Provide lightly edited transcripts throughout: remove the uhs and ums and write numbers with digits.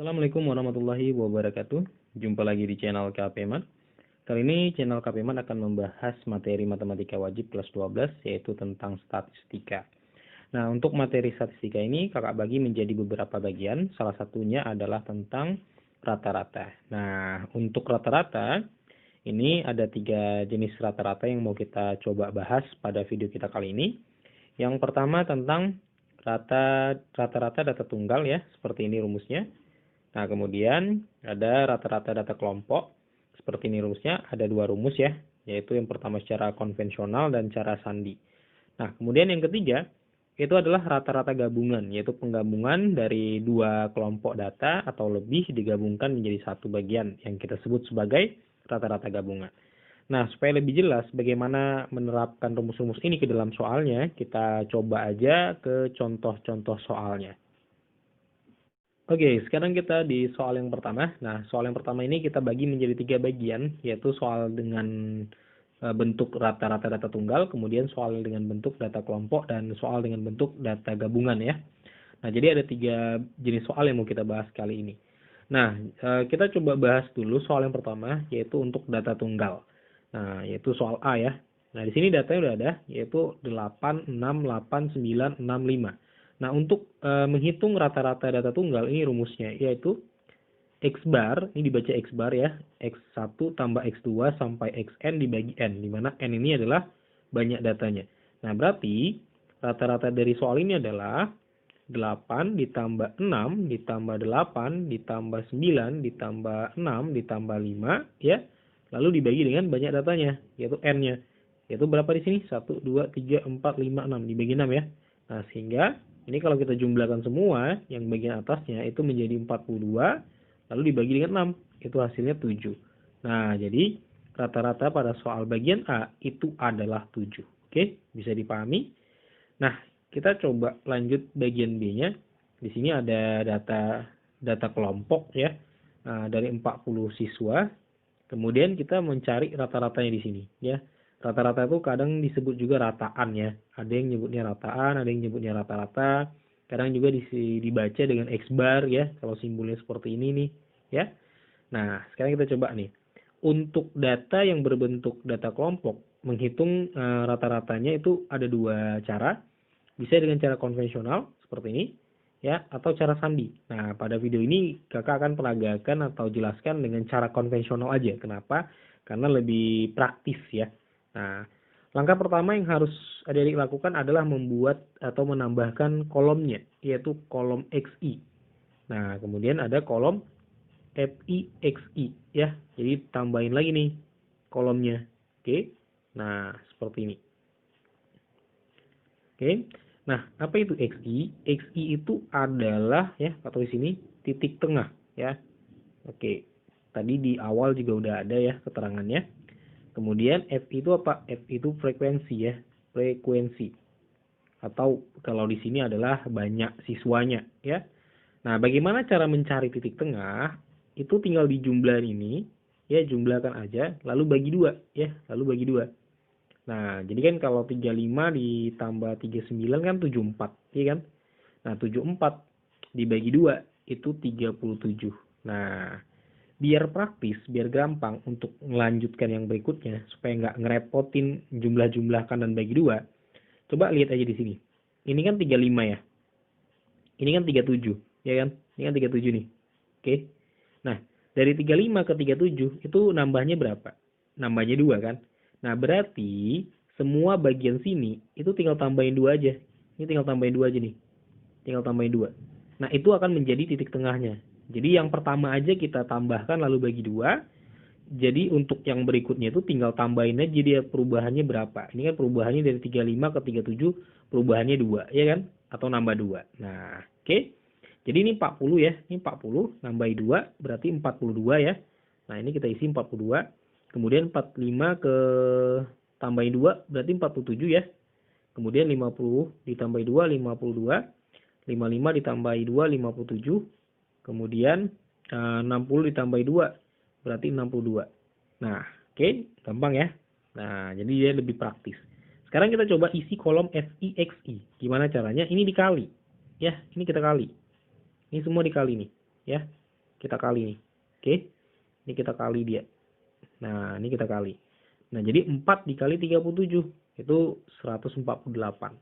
Assalamualaikum warahmatullahi wabarakatuh. Jumpa lagi di channel KPMan. Kali ini channel KPMan akan membahas materi matematika wajib kelas 12 yaitu tentang statistika. Nah, untuk materi statistika ini kakak bagi menjadi beberapa bagian. Salah satunya adalah tentang rata-rata. Nah, untuk rata-rata ini ada 3 jenis rata-rata yang mau kita coba bahas pada video kita kali ini. Yang pertama tentang rata-rata data tunggal ya, seperti ini rumusnya. Nah, kemudian ada rata-rata data kelompok. Seperti ini rumusnya, ada 2 rumus ya, yaitu yang pertama secara konvensional dan cara sandi. Nah, kemudian yang ketiga, itu adalah rata-rata gabungan, yaitu penggabungan dari 2 kelompok data atau lebih digabungkan menjadi satu bagian, yang kita sebut sebagai rata-rata gabungan. Nah, supaya lebih jelas bagaimana menerapkan rumus-rumus ini ke dalam soalnya, kita coba aja ke contoh-contoh soalnya. Oke, sekarang kita di soal yang pertama. Nah, soal yang pertama ini kita bagi menjadi 3 bagian, yaitu soal dengan bentuk rata-rata data tunggal, kemudian soal dengan bentuk data kelompok, dan soal dengan bentuk data gabungan ya. Nah, jadi ada 3 jenis soal yang mau kita bahas kali ini. Nah, kita coba bahas dulu soal yang pertama, yaitu untuk data tunggal. Nah, yaitu soal A ya. Nah, di sini datanya udah ada, yaitu 8, 6, 8, 9, 6, 5. Nah, untuk menghitung rata-rata data tunggal, ini rumusnya, yaitu X bar, ini dibaca X bar ya, X1 tambah X2 sampai Xn dibagi N, di mana N ini adalah banyak datanya. Nah, berarti rata-rata dari soal ini adalah 8 ditambah 6 ditambah 8 ditambah 9 ditambah 6 ditambah 5 ya. Lalu dibagi dengan banyak datanya, yaitu N-nya. Yaitu berapa di sini? 1, 2, 3, 4, 5, 6. Dibagi 6 ya. Nah, sehingga ini kalau kita jumlahkan semua, yang bagian atasnya itu menjadi 42, lalu dibagi dengan 6. Itu hasilnya 7. Nah, jadi rata-rata pada soal bagian A itu adalah 7. Oke, bisa dipahami? Nah, kita coba lanjut bagian B-nya. Di sini ada data kelompok ya. Nah, dari 40 siswa. Kemudian kita mencari rata-ratanya di sini ya. Rata-rata itu kadang disebut juga rataan ya. Ada yang nyebutnya rataan, ada yang nyebutnya rata-rata. Kadang juga dibaca dengan X bar ya, kalau simbolnya seperti ini nih ya. Nah, sekarang kita coba nih. Untuk data yang berbentuk data kelompok, menghitung rata-ratanya itu ada 2 cara. Bisa dengan cara konvensional seperti ini ya, atau cara sandi. Nah, pada video ini kakak akan peragakan atau jelaskan dengan cara konvensional aja. Kenapa? Karena lebih praktis ya. Nah, langkah pertama yang harus adik-adik lakukan adalah membuat atau menambahkan kolomnya, yaitu kolom XI. Nah, kemudian ada kolom FI XI ya. Jadi tambahin lagi nih kolomnya. Oke. Nah, seperti ini. Oke. Nah, apa itu XI? XI itu adalah ya, atau di sini titik tengah ya. Oke. Tadi di awal juga udah ada ya keterangannya. Kemudian F itu apa? F itu frekuensi ya, frekuensi. Atau kalau di sini adalah banyak siswanya ya. Nah, bagaimana cara mencari titik tengah? Itu tinggal dijumlahin ini ya, jumlahkan aja lalu bagi 2 ya, lalu bagi 2. Nah, jadi kan kalau 35 ditambah 39 kan 74, iya kan? Nah, 74 dibagi 2 itu 37. Nah, biar praktis, biar gampang untuk melanjutkan yang berikutnya, supaya nggak ngerepotin jumlah-jumlahkan dan bagi 2, coba lihat aja di sini. Ini kan 35 ya. Ini kan 37, ya kan? Ini kan 37 nih. Oke. Nah, dari 35 ke 37 itu nambahnya berapa? Nambahnya 2 kan? Nah, berarti semua bagian sini itu tinggal tambahin 2 aja. Ini tinggal tambahin 2 aja nih. Tinggal tambahin 2. Nah, itu akan menjadi titik tengahnya. Jadi yang pertama aja kita tambahkan lalu bagi 2. Jadi untuk yang berikutnya itu tinggal tambahin aja dia perubahannya berapa. Ini kan perubahannya dari 35 ke 37, perubahannya 2, ya kan? Atau nambah 2. Nah, oke. Jadi ini 40 ya. Ini 40 nambahi 2 berarti 42 ya. Nah, ini kita isi 42. Kemudian 45 ke tambahin 2 berarti 47 ya. Kemudian 50 ditambahi 2, 52. 55 ditambahi 2, 57. Kemudian 60 ditambahi 2 berarti 62. Nah, oke, gampang ya. Nah, jadi dia lebih praktis. Sekarang kita coba isi kolom FIXI. Gimana caranya? Ini dikali. Ya, ini kita kali. Ini semua dikali nih, ya. kita kali nih. Oke. Ini kita kali dia. Nah, ini kita kali. Nah, jadi 4 dikali 37 itu 148.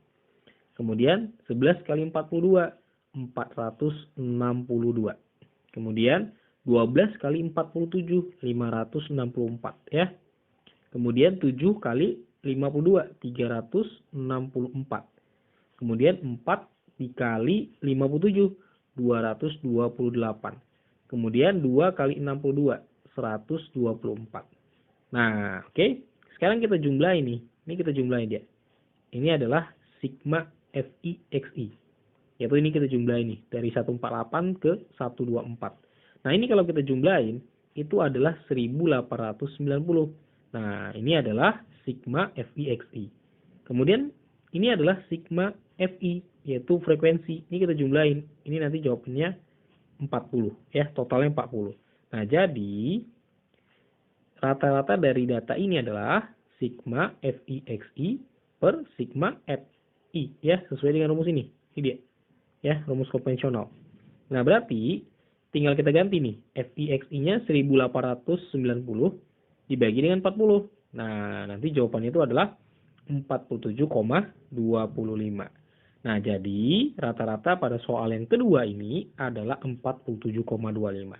Kemudian 11 kali 42, 462. Kemudian 12 kali 47, 564 ya. Kemudian 7 kali 52, 364. Kemudian 4 dikali 57, 228. Kemudian 2 kali 62, 124. Nah, oke. Sekarang kita jumlah ini. Ini kita jumlahin dia. Ini adalah sigma FIXI. Yaitu ini kita jumlahin nih. Dari 148 ke 124. Nah, ini kalau kita jumlahin, itu adalah 1890. Nah, ini adalah sigma FIXI. Kemudian, ini adalah sigma FI, yaitu frekuensi. Ini kita jumlahin. Ini nanti jawabannya 40. Ya, totalnya 40. Nah, jadi rata-rata dari data ini adalah sigma FIXI per sigma FI. Ya, sesuai dengan rumus ini. Ini dia. Ya, rumus konvensional. Nah, berarti tinggal kita ganti nih. FIXI-nya 1890 dibagi dengan 40. Nah, nanti jawabannya itu adalah 47,25. Nah, jadi rata-rata pada soal yang kedua ini adalah 47,25.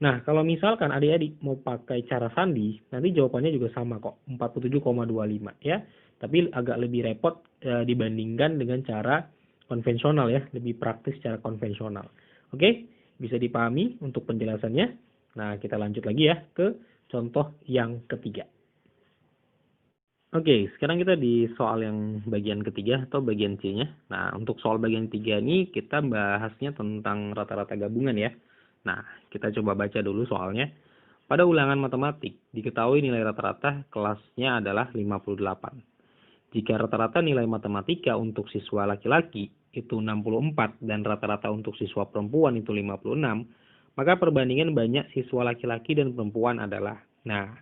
Nah, kalau misalkan adik-adik mau pakai cara sandi, nanti jawabannya juga sama kok, 47,25 ya. Tapi agak lebih repot dibandingkan dengan cara konvensional ya, lebih praktis secara konvensional. Oke, bisa dipahami untuk penjelasannya. Nah, kita lanjut lagi ya ke contoh yang ketiga. Oke, sekarang kita di soal yang bagian ketiga atau bagian C-nya. Nah, untuk soal bagian 3 ini kita bahasnya tentang rata-rata gabungan ya. Nah, kita coba baca dulu soalnya. Pada ulangan matematik, diketahui nilai rata-rata kelasnya adalah 58. Jika rata-rata nilai matematika untuk siswa laki-laki itu 64 dan rata-rata untuk siswa perempuan itu 56, maka perbandingan banyak siswa laki-laki dan perempuan adalah. Nah,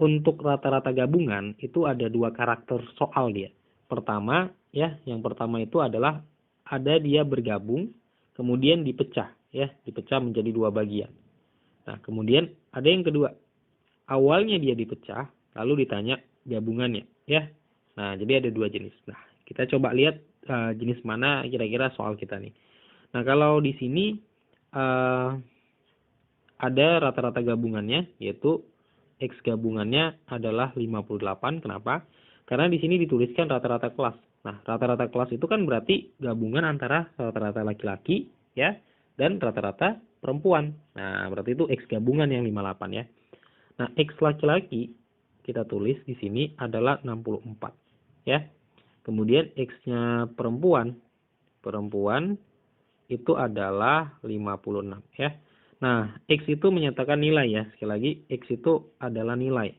untuk rata-rata gabungan itu ada dua karakter soal dia. Pertama, ya, yang pertama itu adalah ada dia bergabung, kemudian dipecah, ya, dipecah menjadi dua bagian. Nah, kemudian ada yang kedua. Awalnya dia dipecah, lalu ditanya gabungannya, ya. Nah, jadi ada dua jenis. Nah, kita coba lihat jenis mana kira-kira soal kita nih. Nah, kalau di sini ada rata-rata gabungannya, yaitu X gabungannya adalah 58. Kenapa? Karena di sini dituliskan rata-rata kelas. Nah, rata-rata kelas itu kan berarti gabungan antara rata-rata laki-laki ya dan rata-rata perempuan. Nah, berarti itu X gabungan yang 58 ya. Nah, X laki-laki kita tulis di sini adalah 64 ya. Kemudian X-nya perempuan itu adalah 56 ya. Nah, X itu menyatakan nilai ya. Sekali lagi, X itu adalah nilai.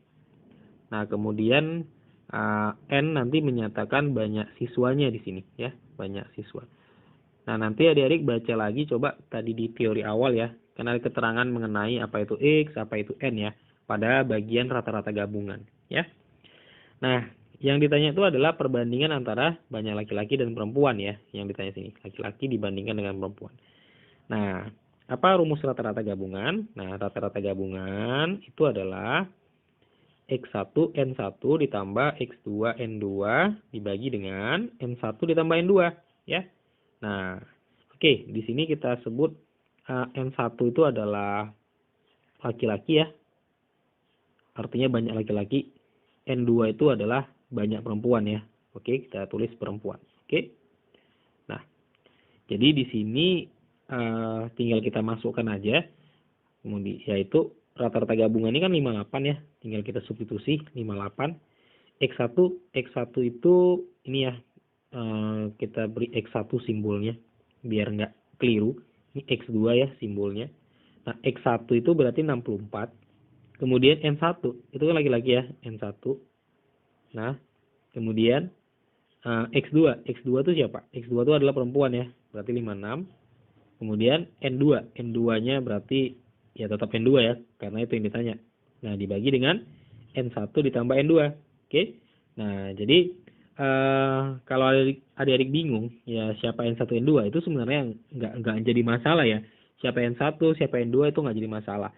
Nah, kemudian N nanti menyatakan banyak siswanya di sini ya. Banyak siswa. Nah, nanti adik-adik baca lagi coba tadi di teori awal ya. Kan ada keterangan mengenai apa itu X, apa itu N ya. Pada bagian rata-rata gabungan ya. Nah, yang ditanya itu adalah perbandingan antara banyak laki-laki dan perempuan ya. Yang ditanya sini. Laki-laki dibandingkan dengan perempuan. Nah, apa rumus rata-rata gabungan? Nah, rata-rata gabungan itu adalah X1 N1 ditambah X2 N2 dibagi dengan N1 ditambah N2 ya. Nah, oke, di sini kita sebut N1 itu adalah laki-laki ya. Artinya banyak laki-laki. N2 itu adalah banyak perempuan ya. Oke, kita tulis perempuan. Oke. Nah, jadi di sini tinggal kita masukkan aja, kemudian yaitu rata-rata gabungan ini kan 58 ya, tinggal kita substitusi 58. X1 itu ini ya, kita beri X1 simbolnya biar nggak keliru. Ini X2 ya simbolnya. Nah, X1 itu berarti 64. Kemudian N1 itu kan laki-laki ya, N1. Nah, kemudian X2 itu siapa? X2 itu adalah perempuan ya, berarti 56. Kemudian N2-nya berarti ya tetap N2 ya, karena itu yang ditanya. Nah, dibagi dengan N1 ditambah N2. Oke. Nah, jadi kalau adik-adik bingung ya siapa N1 N2 itu sebenarnya nggak jadi masalah ya. siapa N1, siapa N2 itu nggak jadi masalah.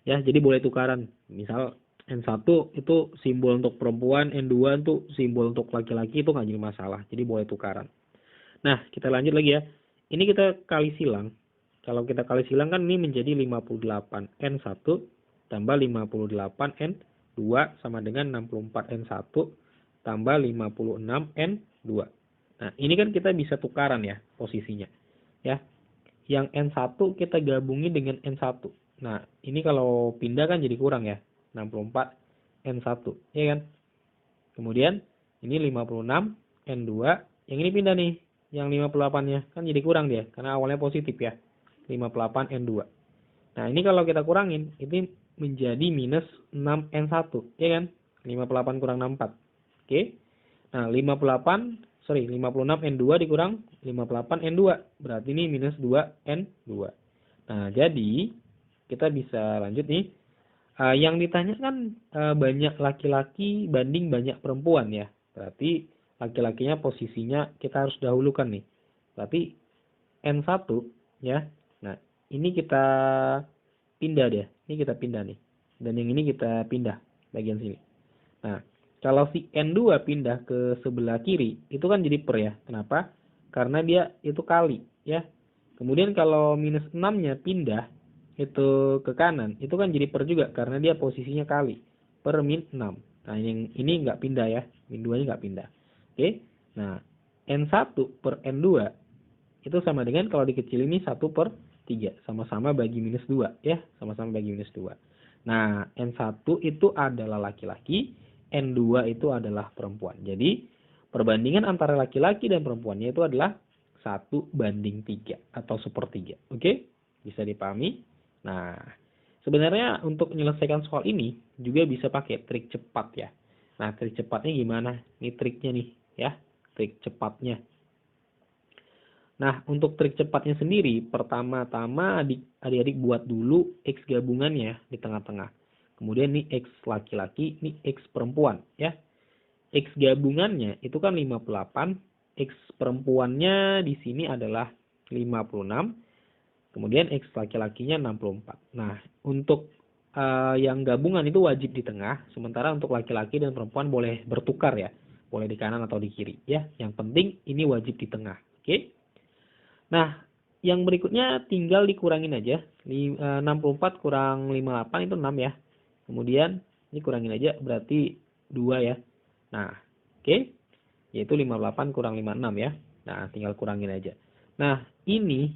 Ya, jadi boleh tukaran. Misal N1 itu simbol untuk perempuan, N2 itu simbol untuk laki-laki, itu nggak jadi masalah. Jadi boleh tukaran. Nah, kita lanjut lagi ya. Ini kita kali silang. Kalau kita kali silang kan ini menjadi 58 N1 tambah 58 N2 sama dengan 64 N1 tambah 56 N2. Nah, ini kan kita bisa tukaran ya posisinya. Ya. Yang N1 kita gabungin dengan N1. Nah, ini kalau pindah kan jadi kurang ya. 64 N1, ya kan? Kemudian ini 56 N2, yang ini pindah nih. Yang 58-nya kan jadi kurang dia karena awalnya positif ya. 58 N2. Nah, ini kalau kita kurangin ini menjadi minus 6 N1, ya kan? 58 kurang 64. Oke. Nah, 56 N2 dikurang 58 N2. Berarti ini minus 2 N2. Nah, jadi kita bisa lanjut nih. Yang ditanya kan banyak laki-laki banding banyak perempuan ya. Berarti laki-lakinya posisinya kita harus dahulukan nih. Berarti N1 ya. Nah, ini kita pindah deh. Ini kita pindah nih. Dan yang ini kita pindah bagian sini. Nah, kalau si N2 pindah ke sebelah kiri, itu kan jadi per ya. Kenapa? Karena dia itu kali ya. Kemudian kalau minus 6-nya pindah itu ke kanan, itu kan jadi per juga karena dia posisinya kali per min 6. Nah, yang ini nggak pindah ya. Min 2-nya nggak pindah. Oke. Nah, N1 per N2 itu sama dengan kalau dikecil ini 1 per 3. Sama-sama bagi minus 2 ya. Sama-sama bagi minus 2. Nah, N1 itu adalah laki-laki, N2 itu adalah perempuan. Jadi, perbandingan antara laki-laki dan perempuannya itu adalah 1:3 atau 1/3. Oke? Bisa dipahami? Nah, sebenarnya untuk menyelesaikan soal ini juga bisa pakai trik cepat ya. Nah, trik cepatnya gimana? Ini triknya nih ya, trik cepatnya. Nah, untuk trik cepatnya sendiri, pertama-tama adik-adik buat dulu X gabungannya di tengah-tengah. Kemudian nih X laki-laki, nih X perempuan ya. X gabungannya itu kan 58, X perempuannya di sini adalah 56, kemudian X laki-lakinya 64. Nah, untuk yang gabungan itu wajib di tengah, sementara untuk laki-laki dan perempuan boleh bertukar ya. Boleh di kanan atau di kiri ya. Yang penting ini wajib di tengah. Oke? Nah, yang berikutnya tinggal dikurangin aja. 64 kurang 58 itu 6 ya. Kemudian ini kurangin aja berarti 2 ya. Nah, oke. Yaitu 58 kurang 56 ya. Nah, tinggal kurangin aja. Nah, ini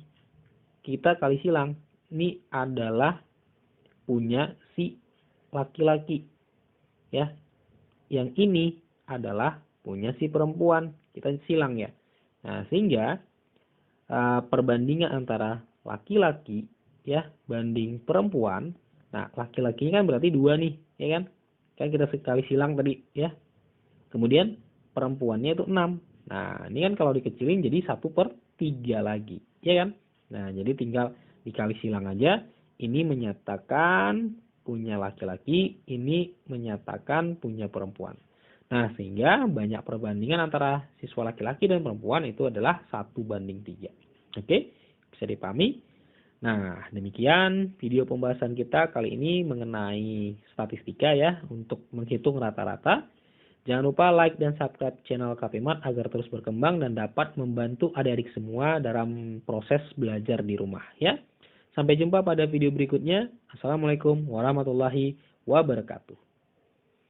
kita kali silang. Ini adalah punya si laki-laki. Ya. Yang ini adalah punya si perempuan. Kita silang ya. Nah, sehingga perbandingan antara laki-laki ya banding perempuan. Nah, laki-laki kan berarti 2 nih, ya kan? Kan kita sekali silang tadi ya. Kemudian perempuannya itu 6. Nah, ini kan kalau dikecilin jadi 1/3 lagi, ya kan? Nah, jadi tinggal dikali silang aja. Ini menyatakan punya laki-laki, ini menyatakan punya perempuan. Nah, sehingga banyak perbandingan antara siswa laki-laki dan perempuan itu adalah 1:3. Oke, bisa dipahami? Nah, demikian video pembahasan kita kali ini mengenai statistika ya, untuk menghitung rata-rata. Jangan lupa like dan subscribe channel KPMat agar terus berkembang dan dapat membantu adik-adik semua dalam proses belajar di rumah ya. Sampai jumpa pada video berikutnya. Assalamualaikum warahmatullahi wabarakatuh.